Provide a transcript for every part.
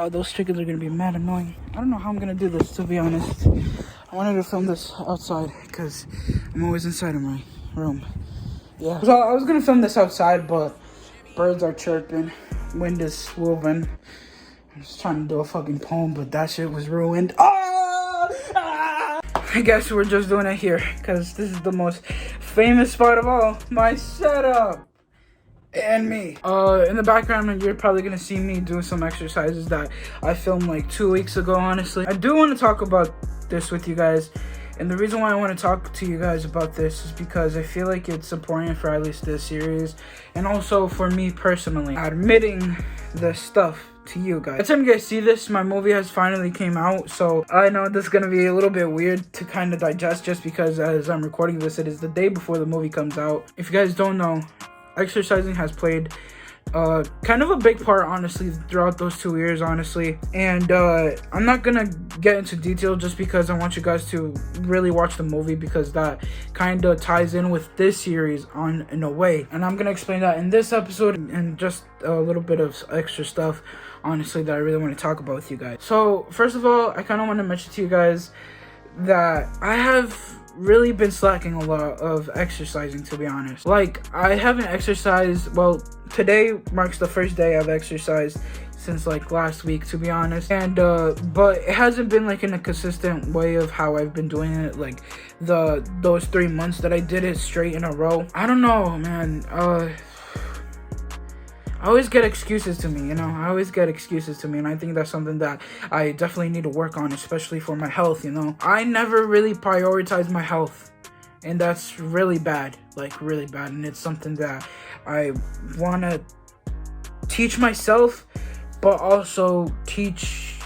Wow, those chickens are gonna be mad annoying. I don't know how I'm gonna do this, to be honest. I wanted to film this outside because I'm always inside of my room. Yeah. So I was gonna film this outside, but birds are chirping, wind is swooping. I was trying to do a fucking poem, but that shit was ruined. I guess we're just doing it here because this is the most famous spot of all. My setup. And me. In the background, you're probably gonna see me doing some exercises that I filmed like 2 weeks ago, honestly. I do want to talk about this with you guys. And the reason why I want to talk to you guys about this is because I feel like it's important for at least this series. And also for me personally, admitting the stuff to you guys. By the time you guys see this, my movie has finally came out. So I know this is gonna be a little bit weird to kind of digest just because as I'm recording this, it is the day before the movie comes out. If you guys don't know, exercising has played kind of a big part, honestly, throughout those 2 years, honestly. And I'm not gonna get into detail just because I want you guys to really watch the movie because that kind of ties in with this series in a way. And I'm gonna explain that in this episode and just a little bit of extra stuff, honestly, that I really want to talk about with you guys. So first of all, I kind of want to mention to you guys that I have really been slacking a lot of exercising, to be honest. Like, I haven't exercised, well, today marks the first day I've exercised since like last week, to be honest. And but it hasn't been like in a consistent way of how I've been doing it, like those 3 months that I did it straight in a row. I don't know, man. I always get excuses to me, you know? I always get excuses to me, and I think that's something that I definitely need to work on, especially for my health, you know? I never really prioritize my health, and that's really bad, like really bad, and it's something that I want to teach myself, but also teach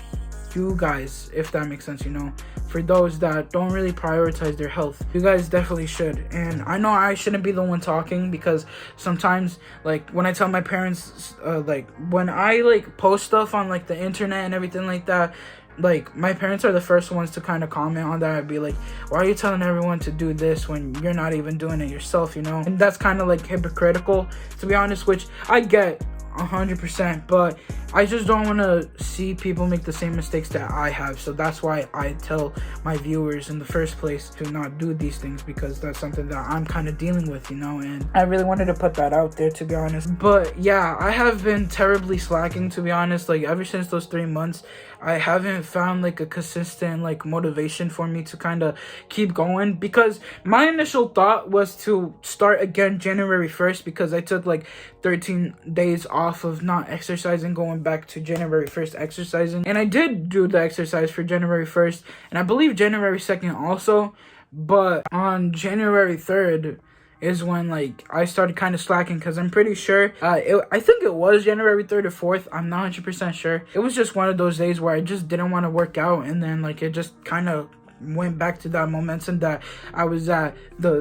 you guys, if that makes sense, you know? For those that don't really prioritize their health, you guys definitely should. And I know I shouldn't be the one talking because sometimes, like, when I tell my parents, like, when I, like, post stuff on, like, the internet and everything like that, like, my parents are the first ones to kind of comment on that. I'd be like, why are you telling everyone to do this when you're not even doing it yourself, you know? And that's kind of, like, hypocritical, to be honest, which I get 100%, but I just don't want to see people make the same mistakes that I have. So that's why I tell my viewers in the first place to not do these things, because that's something that I'm kind of dealing with, you know, and I really wanted to put that out there, to be honest. But yeah, I have been terribly slacking, to be honest. Like, ever since those 3 months, I haven't found like a consistent like motivation for me to kind of keep going, because my initial thought was to start again January 1st, because I took like 13 days off of not exercising, going back to January 1st exercising. And I did do the exercise for January 1st, and I believe January 2nd also. But on January 3rd is when like I started kind of slacking, because I'm pretty sure I think it was January 3rd or 4th. I'm not 100% sure. It was just one of those days where I just didn't want to work out, and then like it just kind of went back to that momentum that I was at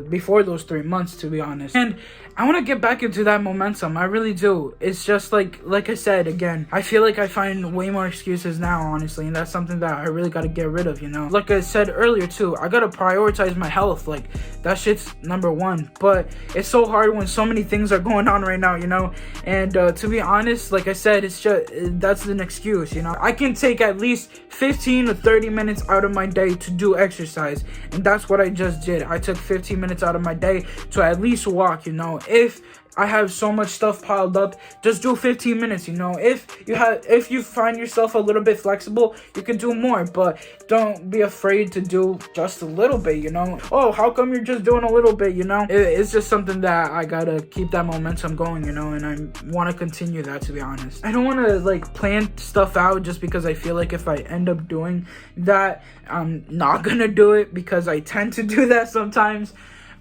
before those 3 months, to be honest. And I want to get back into that momentum. I really do. It's just like I said, again, I feel like I find way more excuses now, honestly, and that's something that I really got to get rid of, you know? Like I said earlier too, I got to prioritize my health. Like, that shit's number one. But it's so hard when so many things are going on right now, you know? And to be honest, like I said, it's just, that's an excuse, you know? I can take at least 15 to 30 minutes out of my day to do exercise, and that's what I just did. I took 15 minutes out of my day to at least walk, you know? If I have so much stuff piled up, just do 15 minutes, you know? If you find yourself a little bit flexible, you can do more, but don't be afraid to do just a little bit, you know? Oh, how come you're just doing a little bit, you know? It's just something that I gotta keep that momentum going, you know? And I want to continue that, to be honest. I don't want to like plan stuff out just because I feel like if I end up doing that, I'm not gonna do it, because I tend to do that sometimes.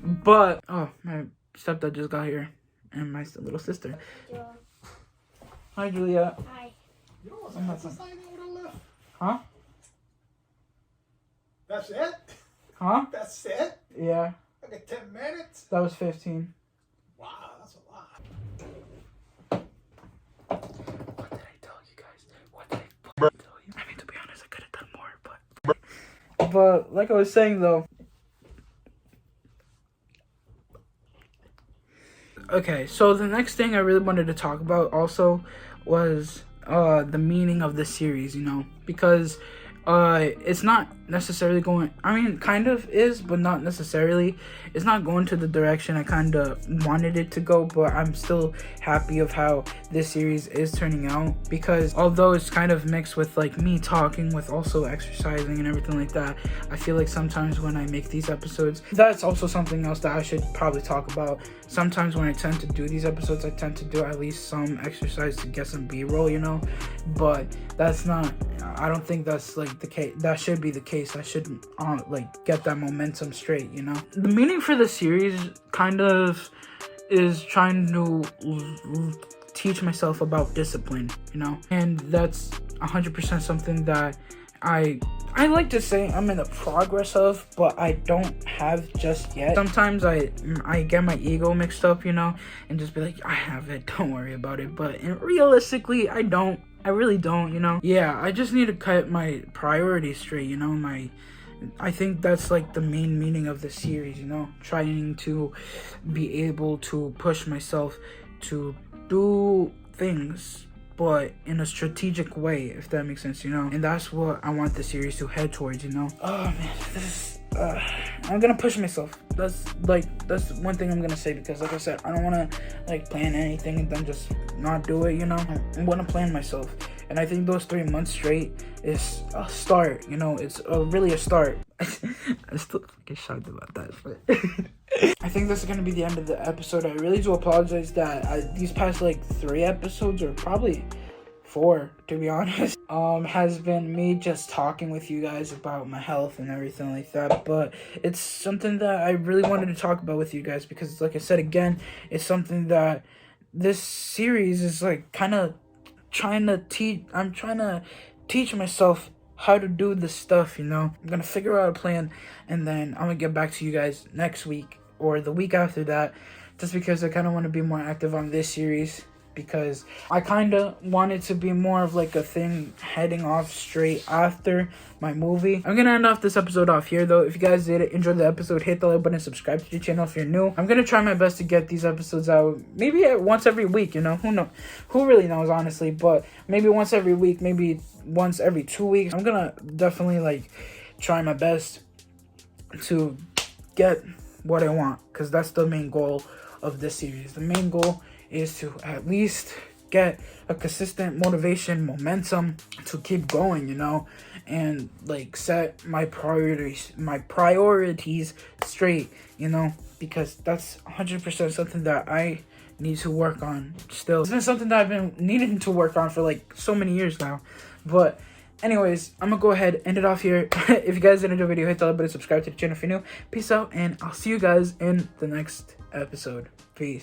But oh, my stepdad just got here, and my little sister. Hi, Julia. Hi. Huh? That's it? Huh? That's it? Yeah. I got 10 minutes? That was 15. Wow, that's a lot. What did I tell you guys? What did I fucking tell you? I mean, to be honest, I could have done more, but like I was saying though. Okay, so the next thing I really wanted to talk about also was the meaning of this series, you know, because it's not necessarily going, I mean, kind of is, but not necessarily. It's not going to the direction I kind of wanted it to go, but I'm still happy of how this series is turning out, because although it's kind of mixed with like me talking with also exercising and everything like that, I feel like sometimes when I make these episodes, that's also something else that I should probably talk about. Sometimes when I tend to do these episodes, I tend to do at least some exercise to get some B-roll, you know, but that's not, I don't think that's like the case. That should be the case. I should like get that momentum straight, you know. The meaning for the series kind of is trying to teach myself about discipline, you know, and that's 100% something that I like to say I'm in the progress of, but I don't have just yet. Sometimes I get my ego mixed up, you know, and just be like, I have it, don't worry about it. But realistically, I don't. I really don't, you know. Yeah, I just need to cut my priorities straight, you know. I think that's like the main meaning of the series, you know, trying to be able to push myself to do things, but in a strategic way, if that makes sense, you know. And that's what I want the series to head towards, you know. Oh man, I'm gonna push myself. That's one thing I'm gonna say, because like I said, I don't want to like plan anything and then just not do it, you know. I want to plan myself, and I think those 3 months straight is a start, you know. It's really a start. I'm still fucking shocked about that, but I think this is gonna be the end of the episode. I really do apologize that these past like 3 episodes, or probably 4 to be honest, has been me just talking with you guys about my health and everything like that. But it's something that I really wanted to talk about with you guys, because like I said again, it's something that this series is like kind of trying to teach. I'm trying to teach myself how to do this stuff, you know. I'm gonna figure out a plan, and then I'm gonna get back to you guys next week or the week after that, just because I kind of want to be more active on this series, because I kind of want it to be more of like a thing heading off straight after my movie. I'm gonna end off this episode off here though. If you guys did enjoy the episode, hit the like button, subscribe to the channel if you're new. I'm gonna try my best to get these episodes out maybe once every week, you know. Who really knows, honestly, but maybe once every week, maybe once every 2 weeks. I'm gonna definitely like try my best to get what I want, because that's the main goal of this series. The main goal is to at least get a consistent motivation, momentum to keep going, you know, and like set my priorities straight, you know, because that's 100% something that I need to work on still. It's been something that I've been needing to work on for like so many years now. But anyways, I'm gonna go ahead, end it off here. If you guys did enjoy the video, hit the like button, subscribe to the channel if you're new. Peace out, and I'll see you guys in the next episode. Peace.